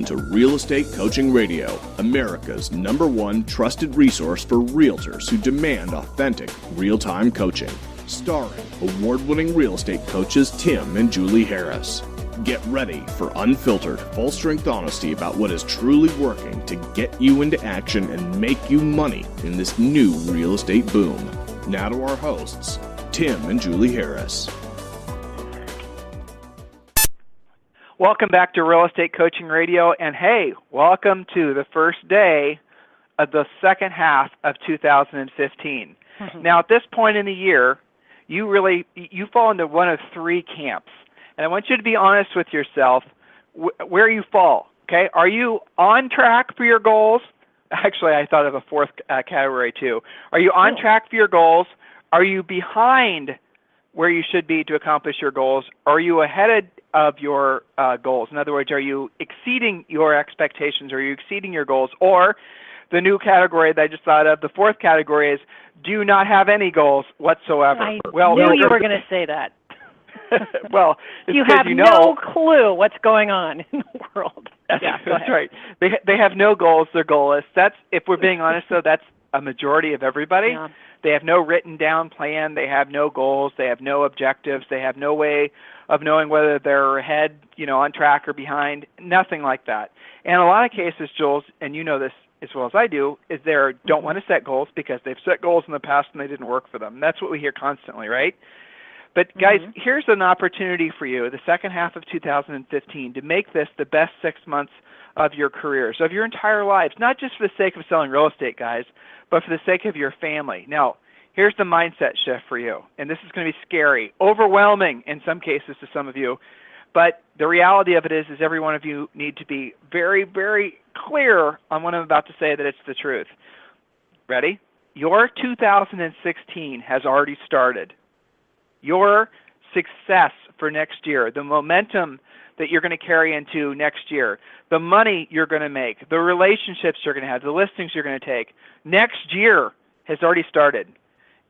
Welcome to Real Estate Coaching Radio, America's #1 trusted resource for realtors who demand authentic, real-time coaching. Starring award-winning real estate coaches Tim and Julie Harris. Get ready for unfiltered, full-strength honesty about what is truly working to get you into action and make you money in this new real estate boom. Now to our hosts, Tim and Julie Harris. Welcome back to Real Estate Coaching Radio, and hey, welcome to the first day of the second half of 2015. Now, at this point in the year, you fall into one of three camps, and I want you to be honest with yourself where you fall. Okay, are you on track for your goals? Actually, I thought of a fourth category too. Are you on track for your goals? Are you behind where you should be to accomplish your goals? Are you ahead of your goals? In other words, are you exceeding your expectations? Are you exceeding your goals? Or the new category that I just thought of, the fourth category is, do you not have any goals whatsoever? I knew you were going to say that. Well, you have no clue what's going on in the world. That's right. They have no goals. They're goalless. That's, if we're being honest, though, that's a majority of everybody. Yeah. They have no written down plan. They have no goals. They have no objectives. They have no way of knowing whether they're ahead, on track or behind. Nothing like that. And in a lot of cases, Jules, and you know this as well as I do, is they don't want to set goals because they've set goals in the past and they didn't work for them. That's what we hear constantly, right? But guys, here's an opportunity for you, the second half of 2015, to make this the best 6 months of your careers, of your entire lives, not just for the sake of selling real estate, guys, but for the sake of your family. Now, here's the mindset shift for you, and this is going to be scary, overwhelming in some cases to some of you, but the reality of it is every one of you need to be very, very clear on what I'm about to say, that it's the truth. Ready? Your 2016 has already started. Your success for next year, the momentum that you're going to carry into next year, the money you're going to make, the relationships you're going to have, the listings you're going to take, next year has already started.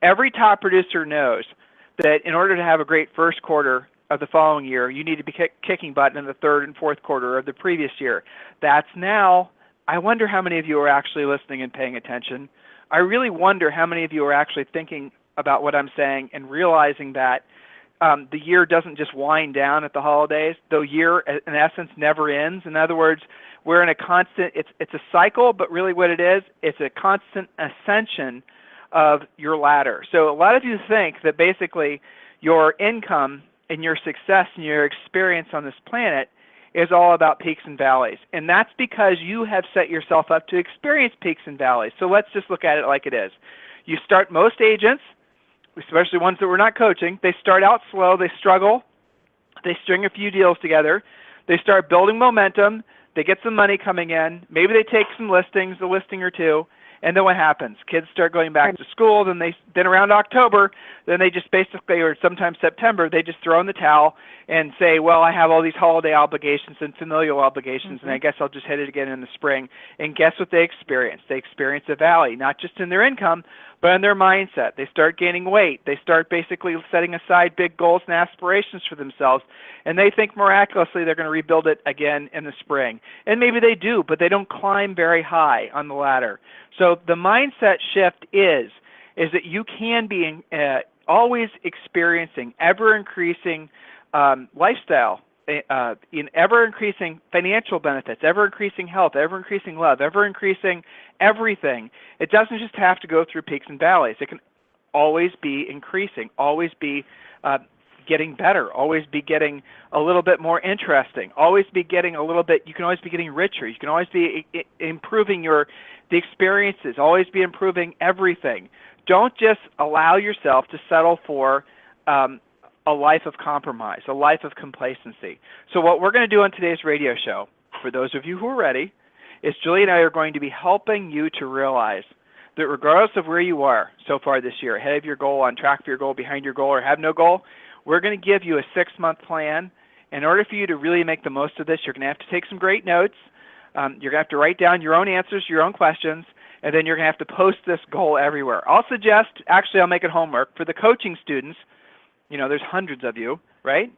Every top producer knows that in order to have a great first quarter of the following year, you need to be kicking butt in the third and fourth quarter of the previous year. That's now. I wonder how many of you are actually listening and paying attention. I really wonder how many of you are actually thinking about what I'm saying and realizing that the year doesn't just wind down at the holidays. The year, in essence, never ends. In other words, we're in a constant, it's a cycle, but really what it is, it's a constant ascension of your ladder. So a lot of you think that basically your income and your success and your experience on this planet is all about peaks and valleys. And that's because you have set yourself up to experience peaks and valleys. So let's just look at it like it is. You start, most agents, especially ones that we're not coaching, they start out slow, they struggle, they string a few deals together, they start building momentum, they get some money coming in, maybe they take some listings, a listing or two, and then what happens? Kids start going back to school, then around October, then they just basically, or sometimes September, they just throw in the towel and say, well, I have all these holiday obligations and familial obligations, and I guess I'll just hit it again in the spring. And guess what they experience? They experience a valley, not just in their income, but in their mindset. They start gaining weight. They start basically setting aside big goals and aspirations for themselves, and they think miraculously they're going to rebuild it again in the spring. And maybe they do, but they don't climb very high on the ladder. So the mindset shift is that you can be always experiencing ever-increasing lifestyle, in ever-increasing financial benefits, ever-increasing health, ever-increasing love, ever-increasing everything. It doesn't just have to go through peaks and valleys. It can always be increasing, always be getting better, always be getting a little bit more interesting, always be getting a little bit, you can always be getting richer, you can always be improving the experiences, always be improving everything. Don't just allow yourself to settle for a life of compromise, a life of complacency. So what we're going to do on today's radio show, for those of you who are ready, is Julie and I are going to be helping you to realize that regardless of where you are so far this year, ahead of your goal, on track for your goal, behind your goal, or have no goal, we're going to give you a 6-month plan. In order for you to really make the most of this, you're going to have to take some great notes. You're going to have to write down your own answers, your own questions, and then you're going to have to post this goal everywhere. I'll suggest, actually I'll make it homework, for the coaching students, there's hundreds of you, right?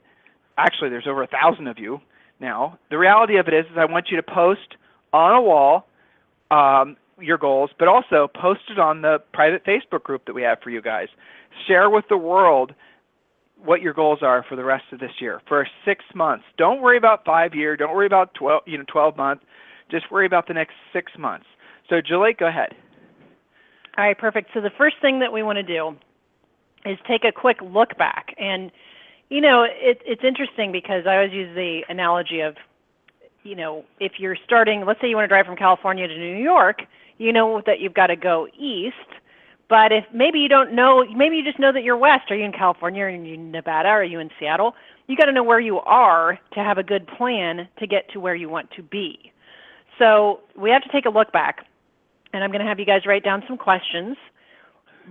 Actually, there's over 1,000 of you. Now, the reality of it is I want you to post on a wall your goals, but also post it on the private Facebook group that we have for you guys. Share with the world what your goals are for the rest of this year, for 6 months. Don't worry about 5 year. Don't worry about 12 months. Just worry about the next 6 months. So, Julie, go ahead. All right, perfect. So the first thing that we want to do is take a quick look back. And, you know, it's interesting because I always use the analogy of, you know, if you're starting, let's say you want to drive from California to New York, you know that you've got to go east. But if maybe you don't know, maybe you just know that you're west. Are you in California? Are you in Nevada? Are you in Seattle? You got to know where you are to have a good plan to get to where you want to be. So we have to take a look back, and I'm going to have you guys write down some questions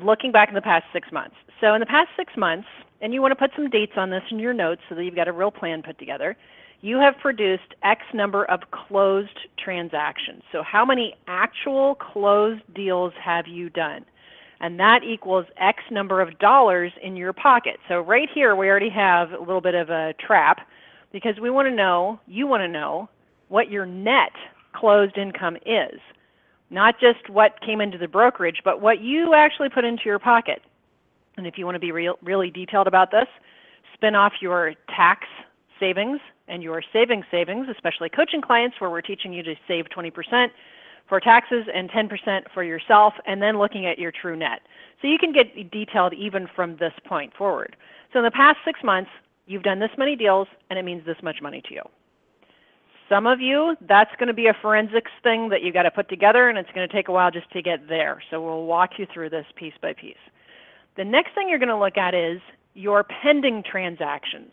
looking back in the past 6 months. So in the past 6 months, and you want to put some dates on this in your notes so that you've got a real plan put together, you have produced X number of closed transactions. So how many actual closed deals have you done? And that equals X number of dollars in your pocket. So right here we already have a little bit of a trap because we want to know, you want to know, what your net closed income is. Not just what came into the brokerage, but what you actually put into your pocket. And if you want to be really detailed about this, spin off your tax savings and your savings, especially coaching clients where we're teaching you to save 20% for taxes and 10% for yourself, and then looking at your true net. So you can get detailed even from this point forward. So in the past 6 months, you've done this many deals, and it means this much money to you. Some of you, that's going to be a forensics thing that you got to put together, and it's going to take a while just to get there. So we'll walk you through this piece by piece. The next thing you're going to look at is your pending transactions,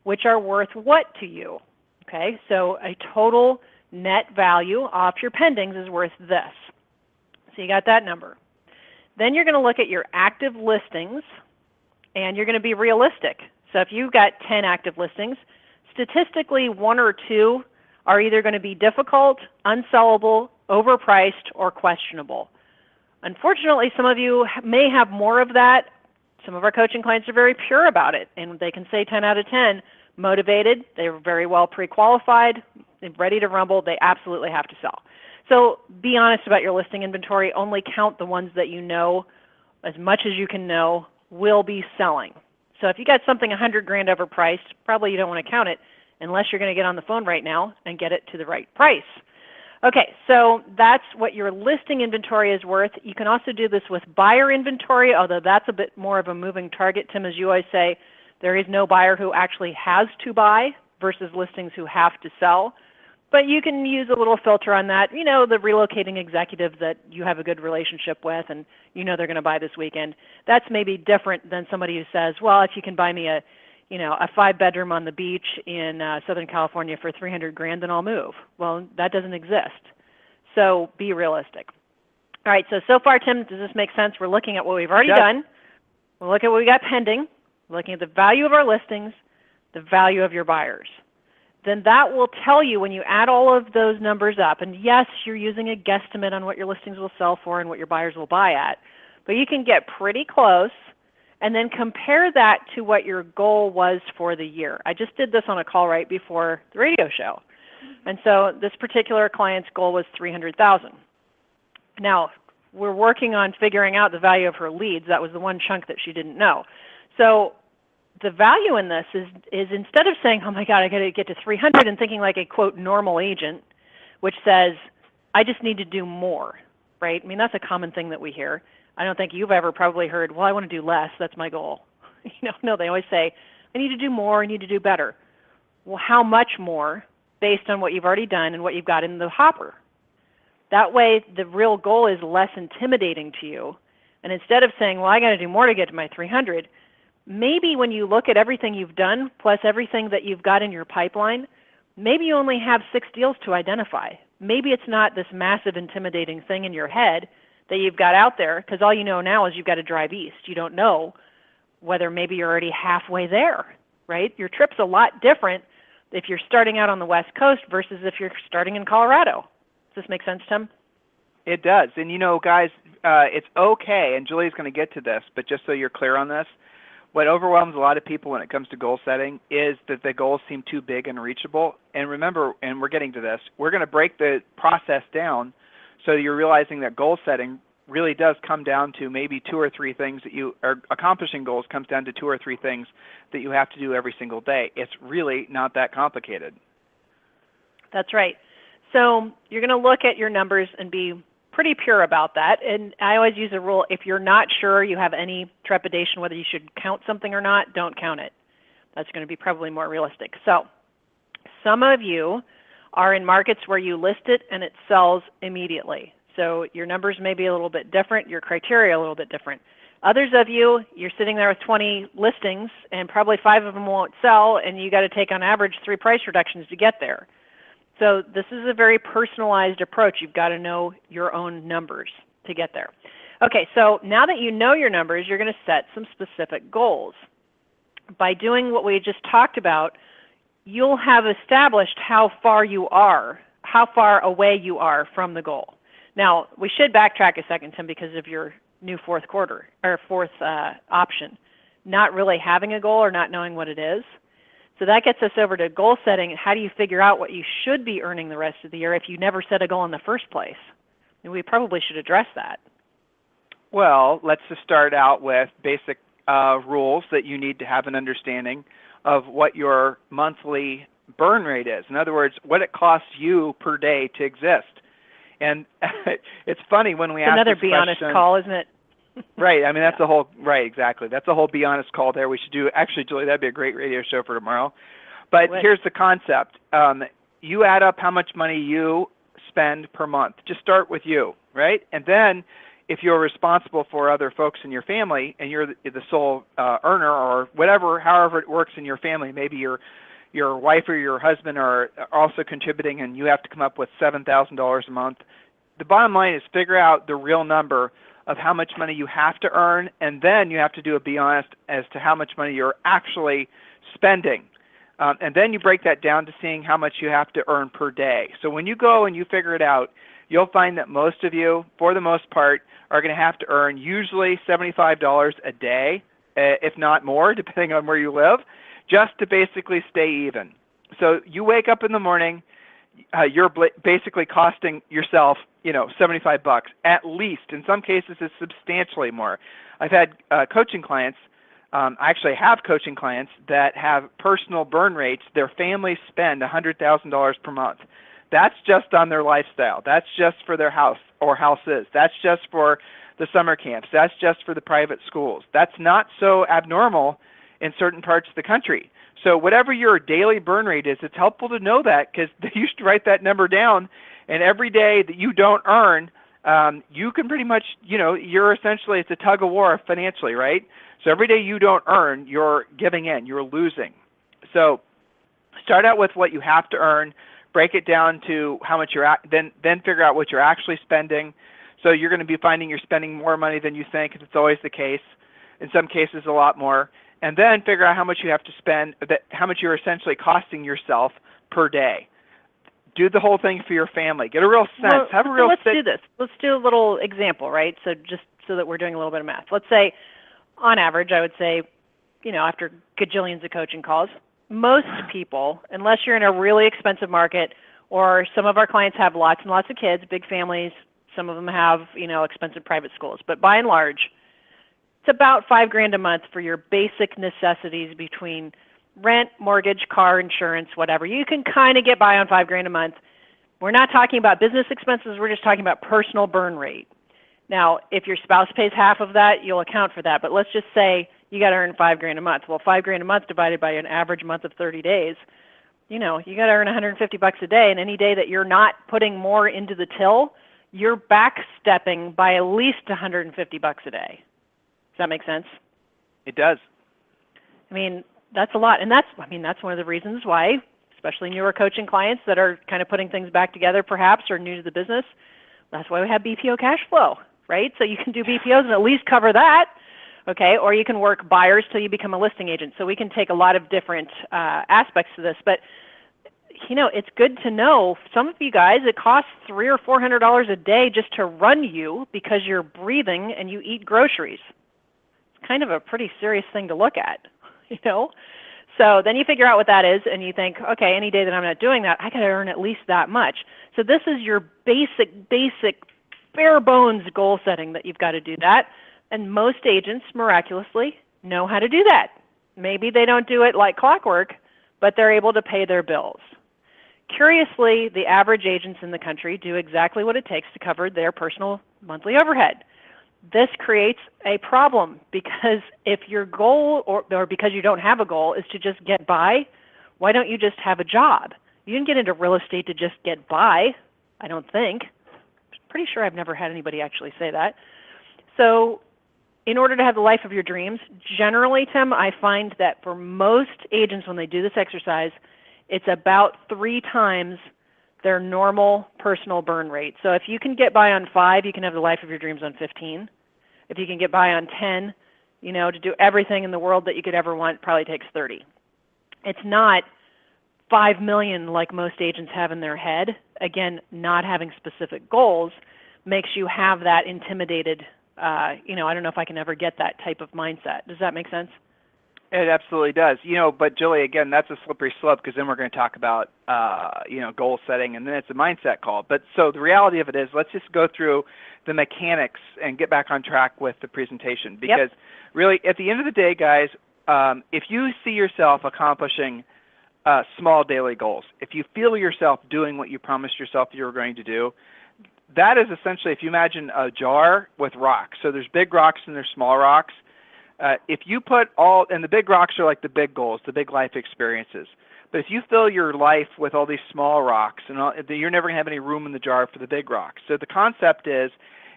which are worth what to you? Okay, so a total net value off your pendings is worth this. So you got that number. Then you're going to look at your active listings, and you're going to be realistic. So if you've got 10 active listings, statistically 1 or 2 are either going to be difficult, unsellable, overpriced, or questionable. Unfortunately, some of you may have more of that. Some of our coaching clients are very pure about it, and they can say 10 out of 10, motivated, they're very well pre-qualified, they're ready to rumble, they absolutely have to sell. So be honest about your listing inventory. Only count the ones that you know, as much as you can know, will be selling. So if you got something $100,000 overpriced, probably you don't want to count it unless you're going to get on the phone right now and get it to the right price. Okay, so that's what your listing inventory is worth. You can also do this with buyer inventory, although that's a bit more of a moving target. Tim, as you always say, there is no buyer who actually has to buy versus listings who have to sell. But you can use a little filter on that. You know, the relocating executive that you have a good relationship with and you know they're going to buy this weekend. That's maybe different than somebody who says, well, if you can buy me a 5-bedroom on the beach in Southern California for $300,000, then I'll move. Well, that doesn't exist. So be realistic. All right, so far, Tim, does this make sense? We're looking at what we've already done. We'll look at what we got pending. We're looking at the value of our listings, the value of your buyers. Then that will tell you when you add all of those numbers up, and yes, you're using a guesstimate on what your listings will sell for and what your buyers will buy at, but you can get pretty close and then compare that to what your goal was for the year. I just did this on a call right before the radio show. And so this particular client's goal was $300,000. Now, we're working on figuring out the value of her leads. That was the one chunk that she didn't know. So the value in this is instead of saying, oh my God, I got to get to 300 and thinking like a, quote, normal agent, which says, I just need to do more, right? I mean, that's a common thing that we hear. I don't think you've ever probably heard, well, I want to do less, that's my goal. No, they always say, I need to do more, I need to do better. Well, how much more based on what you've already done and what you've got in the hopper? That way, the real goal is less intimidating to you. And instead of saying, well, I got to do more to get to my 300, maybe when you look at everything you've done plus everything that you've got in your pipeline, maybe you only have 6 deals to identify. Maybe it's not this massive intimidating thing in your head that you've got out there, because all you know now is you've got to drive east. You don't know whether maybe you're already halfway there, right? Your trip's a lot different if you're starting out on the West Coast versus if you're starting in Colorado. Does this make sense, Tim? It does. And guys, it's okay, and Julie's going to get to this, but just so you're clear on this, what overwhelms a lot of people when it comes to goal setting is that the goals seem too big and unreachable. And remember, and we're getting to this, we're going to break the process down so you're realizing that goal setting really does come down to maybe 2 or 3 things that you are accomplishing. Goals comes down to 2 or 3 things that you have to do every single day. It's really not that complicated. That's right. So you're going to look at your numbers and be pretty pure about that. And I always use a rule, if you're not sure, you have any trepidation whether you should count something or not, don't count it. That's going to be probably more realistic. So some of you are in markets where you list it and it sells immediately. So your numbers may be a little bit different, your criteria a little bit different. Others of you, you're sitting there with 20 listings and probably 5 of them won't sell, and you got to take on average 3 price reductions to get there. So this is a very personalized approach. You've got to know your own numbers to get there. Okay, so now that you know your numbers, you're going to set some specific goals. By doing what we just talked about, you'll have established how far you are, how far away you are from the goal. Now, we should backtrack a second, Tim, because of your new fourth option, not really having a goal or not knowing what it is. So that gets us over to goal setting. How do you figure out what you should be earning the rest of the year if you never set a goal in the first place? And we probably should address that. Well, let's just start out with basic rules that you need to have an understanding of what your monthly burn rate is. In other words, what it costs you per day to exist. And it's funny when we ask another this be question, honest call, isn't it? Right. I mean, that's the whole, right, exactly. That's the whole be honest call there. We should do, actually, Julie, that'd be a great radio show for tomorrow. But here's the concept. You add up how much money you spend per month. Just start with you, right? And then if you're responsible for other folks in your family and you're the sole earner or whatever, however it works in your family, maybe your wife or your husband are also contributing and you have to come up with $7,000 a month. The bottom line is figure out the real number of how much money you have to earn, and then you have to do a be honest as to how much money you're actually spending. And then you break that down to seeing how much you have to earn per day. So when you go and you figure it out, you'll find that most of you, for the most part, are going to have to earn usually $75 a day, if not more, depending on where you live, just to basically stay even. So you wake up in the morning, you're basically costing yourself, $75 at least. In some cases, it's substantially more. I've had coaching clients. I actually have coaching clients that have personal burn rates. Their families spend $100,000 per month. That's just on their lifestyle. That's just for their house or houses. That's just for the summer camps. That's just for the private schools. That's not so abnormal in certain parts of the country. So whatever your daily burn rate is, it's helpful to know that because you should write that number down. And every day that you don't earn, you can pretty much, you're essentially, it's a tug of war financially, right? So every day you don't earn, you're giving in, you're losing. So start out with what you have to earn, break it down to how much then figure out what you're actually spending. So you're going to be finding you're spending more money than you think, because it's always the case. In some cases, a lot more. And then figure out how much you have to spend, how much you're essentially costing yourself per day. Do the whole thing for your family. Get a real sense. Let's do this. Let's do a little example, right? So just so that we're doing a little bit of math. Let's say, on average, I would say, after gajillions of coaching calls, most people, unless you're in a really expensive market, or some of our clients have lots and lots of kids, big families, some of them have, expensive private schools. But by and large, it's about $5,000 a month for your basic necessities between rent, mortgage, car insurance, whatever. You can kind of get by on $5,000 a month. We're not talking about business expenses. We're just talking about personal burn rate. Now, if your spouse pays half of that, you'll account for that. But let's just say you got to earn $5,000 a month. Well, $5,000 a month divided by an average month of 30 days, you got to earn $150 a day. And any day that you're not putting more into the till, you're backstepping by at least $150 a day. Does that make sense? It does. That's a lot. And that's one of the reasons why, especially newer coaching clients that are kind of putting things back together perhaps or new to the business, that's why we have BPO cash flow, right? So you can do BPOs and at least cover that, okay? Or you can work buyers till you become a listing agent. So we can take a lot of different aspects to this. But, it's good to know, some of you guys, it costs $300 or $400 a day just to run you because you're breathing and you eat groceries. It's kind of a pretty serious thing to look at, you know? So then you figure out what that is, and you think, okay, any day that I'm not doing that, I got to earn at least that much. So this is your basic, bare bones goal setting that you've got to do that. And most agents, miraculously, know how to do that. Maybe they don't do it like clockwork, but they're able to pay their bills. Curiously, the average agents in the country do exactly what it takes to cover their personal monthly overhead. This creates a problem because if your goal, or because you don't have a goal, is to just get by, why don't you just have a job? You didn't get into real estate to just get by, I don't think. I'm pretty sure I've never had anybody actually say that. So in order to have the life of your dreams, generally, Tim, I find that for most agents when they do this exercise, it's about 3 times their normal personal burn rate. So if you can get by on 5, you can have the life of your dreams on 15. If you can get by on 10, you know, to do everything in the world that you could ever want, it probably takes 30. It's not 5 million like most agents have in their head. Again, not having specific goals makes you have that intimidated, you know, I don't know if I can ever get that type of mindset. Does that make sense? It absolutely does. You know, but Julie, again, that's a slippery slope because then we're going to talk about, you know, goal setting, and then it's a mindset call. But so the reality of it is, let's just go through the mechanics and get back on track with the presentation. Because really, at the end of the day, guys, if you see yourself accomplishing small daily goals, if you feel yourself doing what you promised yourself you were going to do, that is essentially, if you imagine a jar with rocks. So there's big rocks and there's small rocks. If you put all, and the big rocks are like the big goals, the big life experiences. But if you fill your life with all these small rocks, and you're never going to have any room in the jar for the big rocks. So the concept is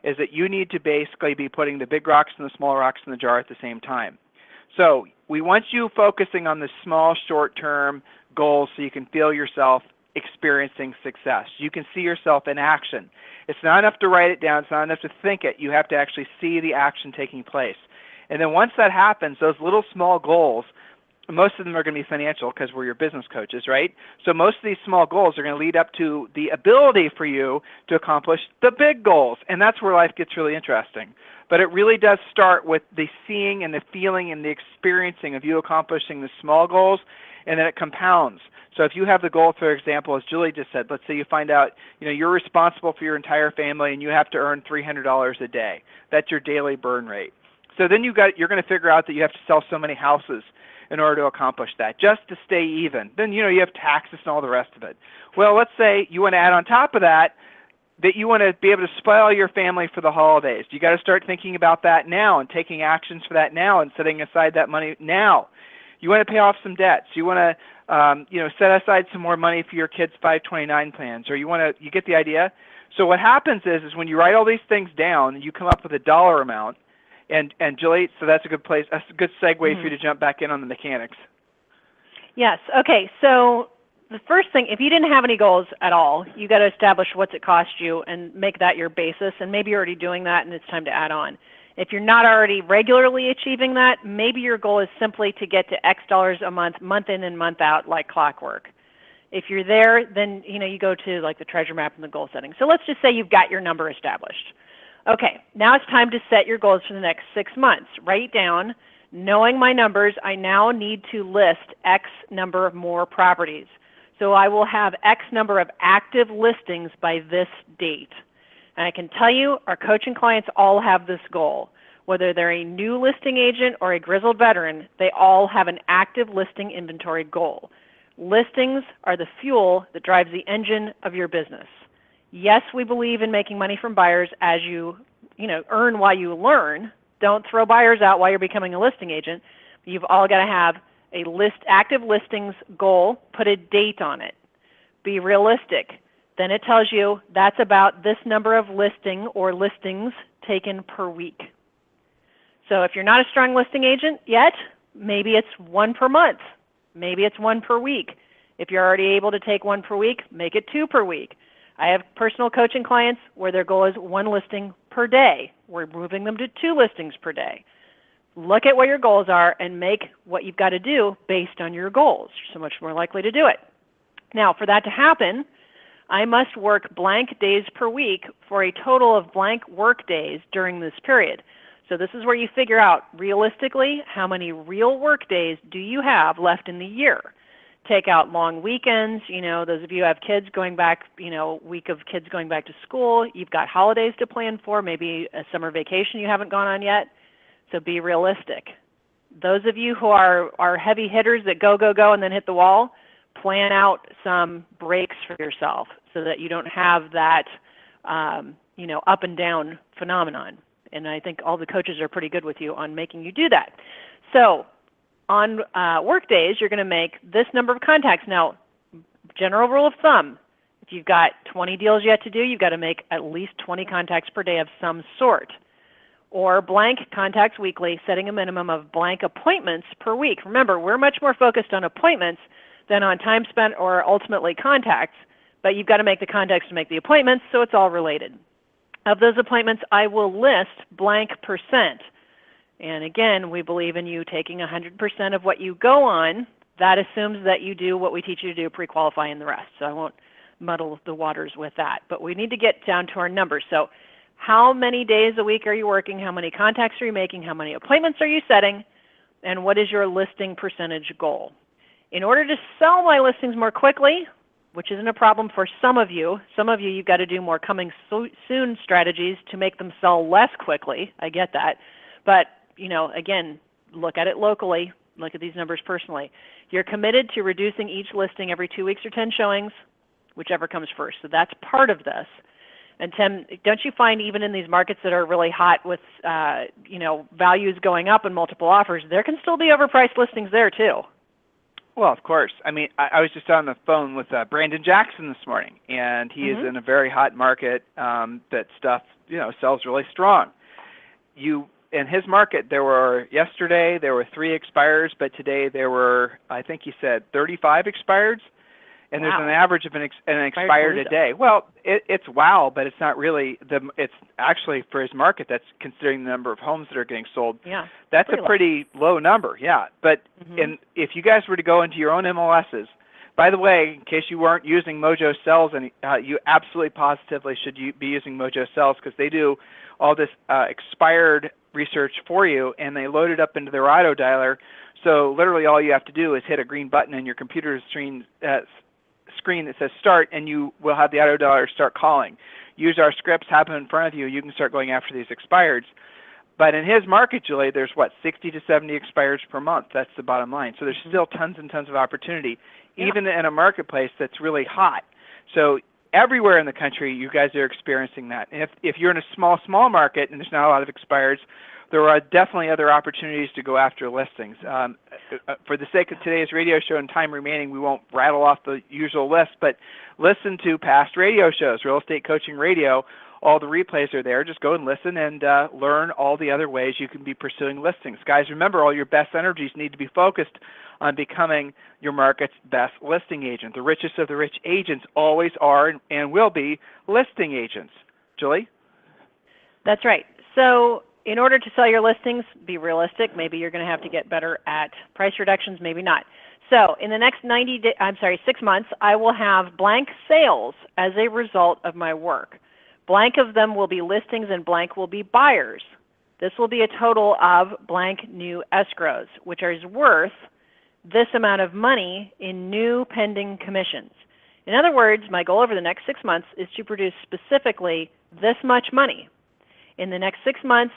that you need to basically be putting the big rocks and the small rocks in the jar at the same time. So we want you focusing on the small, short-term goals so you can feel yourself experiencing success. You can see yourself in action. It's not enough to write it down. It's not enough to think it. You have to actually see the action taking place. And then once that happens, those little small goals, most of them are going to be financial because we're your business coaches, right? So most of these small goals are going to lead up to the ability for you to accomplish the big goals. And that's where life gets really interesting. But it really does start with the seeing and the feeling and the experiencing of you accomplishing the small goals, and then it compounds. So if you have the goal, for example, as Julie just said, let's say you find out, you know, you're responsible for your entire family and you have to earn $300 a day. That's your daily burn rate. So then you're going to figure out that you have to sell so many houses in order to accomplish that, just to stay even. Then, you know, you have taxes and all the rest of it. Well, let's say you want to add on top of that you want to be able to spoil your family for the holidays. You got to start thinking about that now and taking actions for that now and setting aside that money now. You want to pay off some debts. You want to, you know, set aside some more money for your kids' 529 plans, or you get the idea? So what happens is when you write all these things down, you come up with a dollar amount. And Julie, so that's a good place. That's a good segue for you to jump back in on the mechanics. Yes. Okay. So the first thing, if you didn't have any goals at all, you got to establish what's it cost you and make that your basis. And maybe you're already doing that, and it's time to add on. If you're not already regularly achieving that, maybe your goal is simply to get to X dollars a month, month in and month out, like clockwork. If you're there, then you go to like the treasure map and the goal setting. So let's just say you've got your number established. Okay, now it's time to set your goals for the next 6 months. Write down, knowing my numbers, I now need to list X number of more properties. So I will have X number of active listings by this date. And I can tell you, our coaching clients all have this goal. Whether they're a new listing agent or a grizzled veteran, they all have an active listing inventory goal. Listings are the fuel that drives the engine of your business. Yes, we believe in making money from buyers as you earn while you learn. Don't throw buyers out while you're becoming a listing agent. You've all got to have a active listings goal, put a date on it. Be realistic. Then it tells you that's about this number of listings taken per week. So if you're not a strong listing agent yet, maybe it's 1 per month. Maybe it's 1 per week. If you're already able to take 1 per week, make it 2 per week. I have personal coaching clients where their goal is 1 listing per day. We're moving them to 2 listings per day. Look at what your goals are and make what you've got to do based on your goals. You're so much more likely to do it. Now, for that to happen, I must work blank days per week for a total of blank work days during this period. So this is where you figure out realistically how many real work days do you have left in the year. Take out long weekends, those of you who have kids going back, week of kids going back to school. You've got holidays to plan for, maybe a summer vacation you haven't gone on yet. So be realistic. Those of you who are heavy hitters that go, and then hit the wall, plan out some breaks for yourself so that you don't have that, up and down phenomenon. And I think all the coaches are pretty good with you on making you do that. So on work days, you're going to make this number of contacts. Now, general rule of thumb, if you've got 20 deals yet to do, you've got to make at least 20 contacts per day of some sort. Or blank contacts weekly, setting a minimum of blank appointments per week. Remember, we're much more focused on appointments than on time spent or ultimately contacts, but you've got to make the contacts to make the appointments, so it's all related. Of those appointments, I will list blank percent. And again, we believe in you taking 100% of what you go on. That assumes that you do what we teach you to do, pre-qualifying the rest. So I won't muddle the waters with that. But we need to get down to our numbers. So how many days a week are you working? How many contacts are you making? How many appointments are you setting? And what is your listing percentage goal? In order to sell my listings more quickly, which isn't a problem for some of you, you've got to do more coming soon strategies to make them sell less quickly. I get that. But, again, look at it locally. Look at these numbers personally. You're committed to reducing each listing every 2 weeks or 10 showings, whichever comes first. So that's part of this. And Tim, don't you find even in these markets that are really hot with, values going up and multiple offers, there can still be overpriced listings there too? Well, of course. I mean, I was just on the phone with Brandon Jackson this morning, and he is in a very hot market that stuff, sells really strong. In his market, yesterday there were 3 expireds, but today there were, I think he said, 35 expireds. And There's an average of an expired a day. Well, it's wow, but it's not really. It's actually for his market. That's considering the number of homes that are getting sold. Yeah, that's a pretty low number. Yeah, but if you guys were to go into your own MLSs, by the way, in case you weren't using Mojo Sells, and you absolutely positively should be using Mojo Sells because they do all this expired research for you, and they load it up into their auto dialer. So literally, all you have to do is hit a green button in your computer screen that says start, and you will have the auto dialer start calling. Use our scripts, have them in front of you. You can start going after these expireds. But in his market, Julie, there's 60 to 70 expireds per month. That's the bottom line. So there's still tons and tons of opportunity, even in a marketplace that's really hot. So everywhere in the country, you guys are experiencing that. And if you're in a small market and there's not a lot of expireds, there are definitely other opportunities to go after listings. For the sake of today's radio show and time remaining, we won't rattle off the usual list, but listen to past radio shows, Real Estate Coaching Radio. All the replays are there. Just go and listen and learn all the other ways you can be pursuing listings. Guys, remember, all your best energies need to be focused on becoming your market's best listing agent. The richest of the rich agents always are and will be listing agents. Julie? That's right. So in order to sell your listings, be realistic. Maybe you're going to have to get better at price reductions, maybe not. So in the next 6 months, I will have blank sales as a result of my work. Blank of them will be listings and blank will be buyers. This will be a total of blank new escrows, which is worth this amount of money in new pending commissions. In other words, my goal over the next 6 months is to produce specifically this much money. In the next 6 months,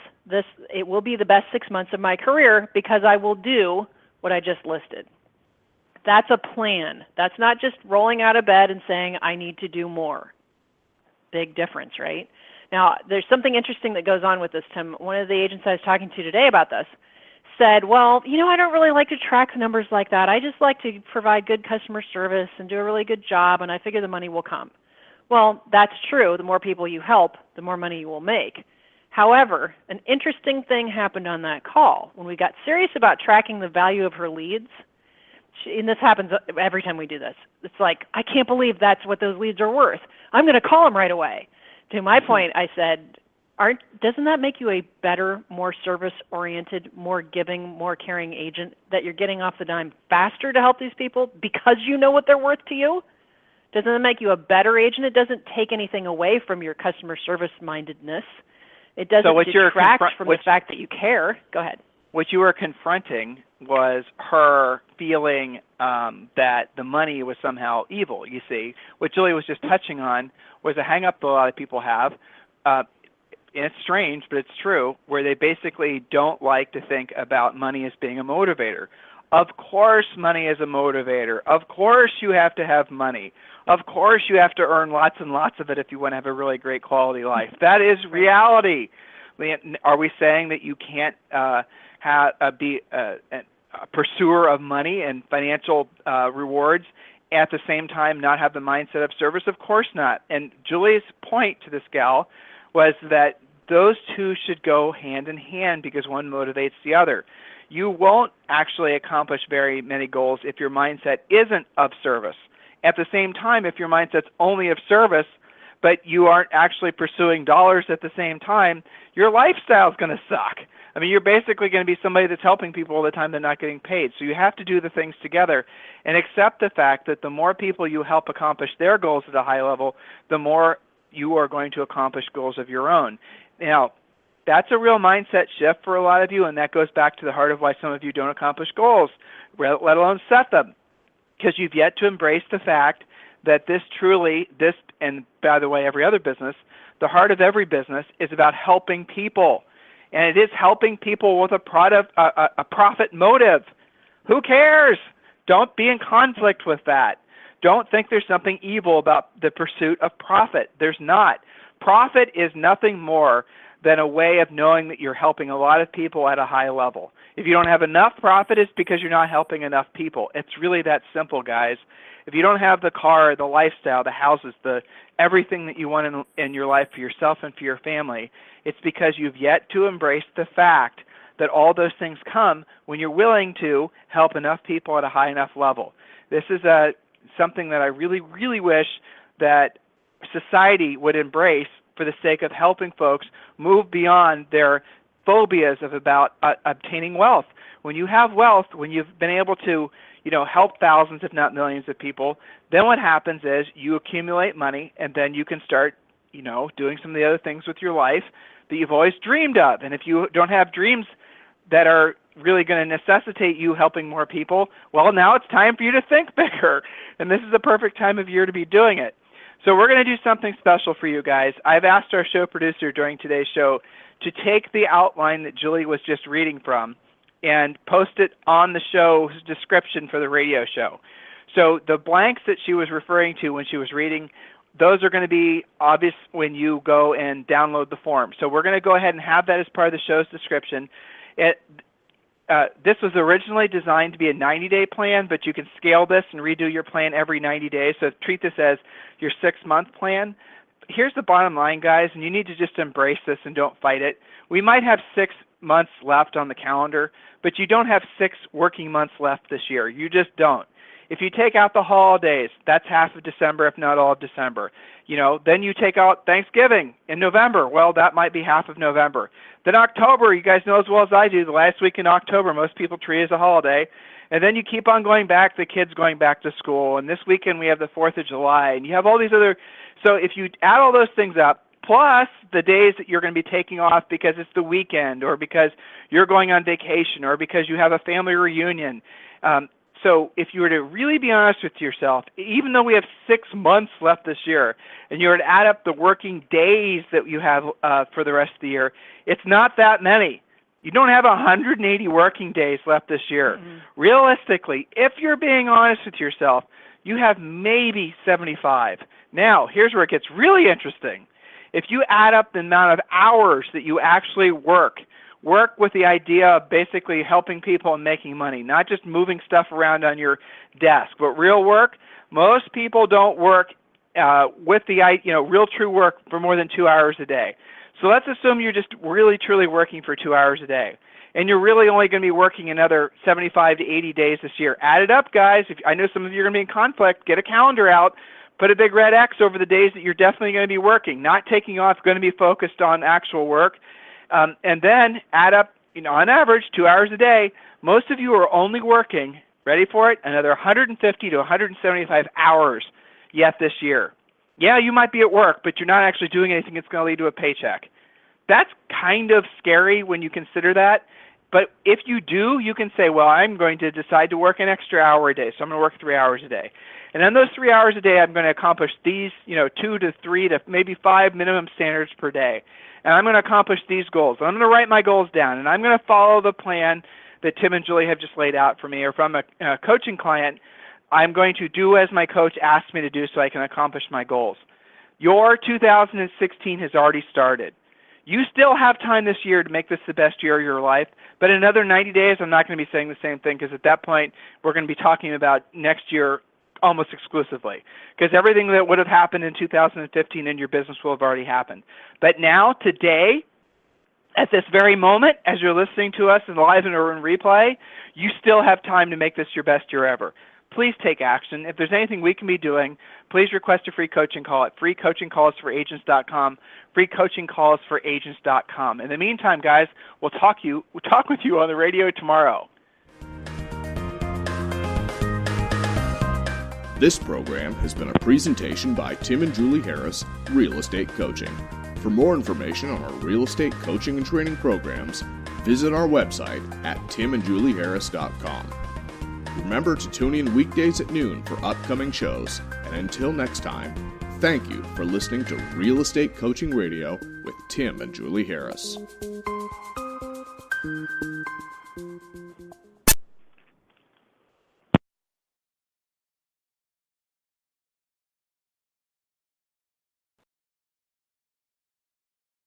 it will be the best 6 months of my career because I will do what I just listed. That's a plan. That's not just rolling out of bed and saying, I need to do more. Big difference, right? Now, there's something interesting that goes on with this, Tim. One of the agents I was talking to today about this said, well, I don't really like to track numbers like that. I just like to provide good customer service and do a really good job, and I figure the money will come. Well, that's true. The more people you help, the more money you will make. However, an interesting thing happened on that call. When we got serious about tracking the value of her leads, and this happens every time we do this, it's like, I can't believe that's what those leads are worth. I'm going to call them right away. To my point, I said, doesn't that make you a better, more service-oriented, more giving, more caring agent that you're getting off the dime faster to help these people because you know what they're worth to you? Doesn't that make you a better agent? It doesn't take anything away from your customer service mindedness. It doesn't detract from the fact that you care. Go ahead. What you were confronting was her feeling that the money was somehow evil, you see. What Julie was just touching on was a hang-up that a lot of people have, and it's strange, but it's true, where they basically don't like to think about money as being a motivator. Of course money is a motivator. Of course you have to have money. Of course you have to earn lots and lots of it if you want to have a really great quality life. That is reality. Are we saying that you can't be a pursuer of money and financial rewards, at the same time not have the mindset of service? Of course not. And Julie's point to this gal was that those two should go hand in hand because one motivates the other. You won't actually accomplish very many goals if your mindset isn't of service. At the same time, if your mindset's only of service, but you aren't actually pursuing dollars at the same time, your lifestyle's going to suck. I mean, you're basically going to be somebody that's helping people all the time they're not getting paid. So you have to do the things together and accept the fact that the more people you help accomplish their goals at a high level, the more you are going to accomplish goals of your own. Now, that's a real mindset shift for a lot of you, and that goes back to the heart of why some of you don't accomplish goals, let alone set them, because you've yet to embrace the fact that this, and by the way, every other business, the heart of every business is about helping people. And it is helping people with a profit motive. Who cares? Don't be in conflict with that. Don't think there's something evil about the pursuit of profit. There's not. Profit is nothing more than a way of knowing that you're helping a lot of people at a high level. If you don't have enough profit, it's because you're not helping enough people. It's really that simple, guys. If you don't have the car, the lifestyle, the houses, everything that you want in your life for yourself and for your family, it's because you've yet to embrace the fact that all those things come when you're willing to help enough people at a high enough level. This is something that I really, really wish that society would embrace for the sake of helping folks move beyond their phobias about obtaining wealth. When you have wealth, when you've been able to help thousands, if not millions of people, then what happens is you accumulate money, and then you can start, doing some of the other things with your life that you've always dreamed of. And if you don't have dreams that are really going to necessitate you helping more people, well, now it's time for you to think bigger. And this is the perfect time of year to be doing it. So we're going to do something special for you guys. I've asked our show producer during today's show to take the outline that Julie was just reading from and post it on the show's description for the radio show. So the blanks that she was referring to when she was reading, those are going to be obvious when you go and download the form. So we're going to go ahead and have that as part of the show's description. This was originally designed to be a 90-day plan, but you can scale this and redo your plan every 90 days. So treat this as your 6-month plan. Here's the bottom line, guys, and you need to just embrace this and don't fight it. We might have 6 months left on the calendar, but you don't have 6 working months left this year. You just don't. If you take out the holidays, that's half of December, if not all of December. Then you take out Thanksgiving in November. Well, that might be half of November. Then October, you guys know as well as I do, the last week in October, most people treat it as a holiday. And then you keep on going back, the kids going back to school. And this weekend we have the 4th of July. And you have all these other, so if you add all those things up, plus the days that you're going to be taking off because it's the weekend or because you're going on vacation or because you have a family reunion. So if you were to really be honest with yourself, even though we have 6 months left this year, and you were to add up the working days that you have for the rest of the year, it's not that many. You don't have 180 working days left this year. Mm-hmm. Realistically, if you're being honest with yourself, you have maybe 75. Now, here's where it gets really interesting. If you add up the amount of hours that you actually work with the idea of basically helping people and making money, not just moving stuff around on your desk, but real work. Most people don't work with the real true work for more than 2 hours a day. So let's assume you're just really truly working for 2 hours a day, and you're really only going to be working another 75 to 80 days this year. Add it up, guys. I know some of you are going to be in conflict. Get a calendar out. Put a big red X over the days that you're definitely going to be working, not taking off, going to be focused on actual work. And then add up, on average, 2 hours a day. Most of you are only working, ready for it, another 150 to 175 hours yet this year. Yeah, you might be at work, but you're not actually doing anything that's going to lead to a paycheck. That's kind of scary when you consider that. But if you do, you can say, well, I'm going to decide to work an extra hour a day, so I'm going to work 3 hours a day. And on those 3 hours a day, I'm going to accomplish these, 2 to 3 to maybe 5 minimum standards per day. And I'm going to accomplish these goals. And I'm going to write my goals down, and I'm going to follow the plan that Tim and Julie have just laid out for me. Or from a coaching client, I'm going to do as my coach asked me to do so I can accomplish my goals. Your 2016 has already started. You still have time this year to make this the best year of your life, but in another 90 days, I'm not going to be saying the same thing, because at that point, we're going to be talking about next year almost exclusively, because everything that would have happened in 2015 in your business will have already happened. But now, today, at this very moment, as you're listening to us in live or in replay, you still have time to make this your best year ever. Please take action. If there's anything we can be doing, please request a free coaching call at freecoachingcallsforagents.com, freecoachingcallsforagents.com. In the meantime, guys, we'll talk with you on the radio tomorrow. This program has been a presentation by Tim and Julie Harris, Real Estate Coaching. For more information on our real estate coaching and training programs, visit our website at timandjulieharris.com. Remember to tune in weekdays at noon for upcoming shows, and until next time, thank you for listening to Real Estate Coaching Radio with Tim and Julie Harris.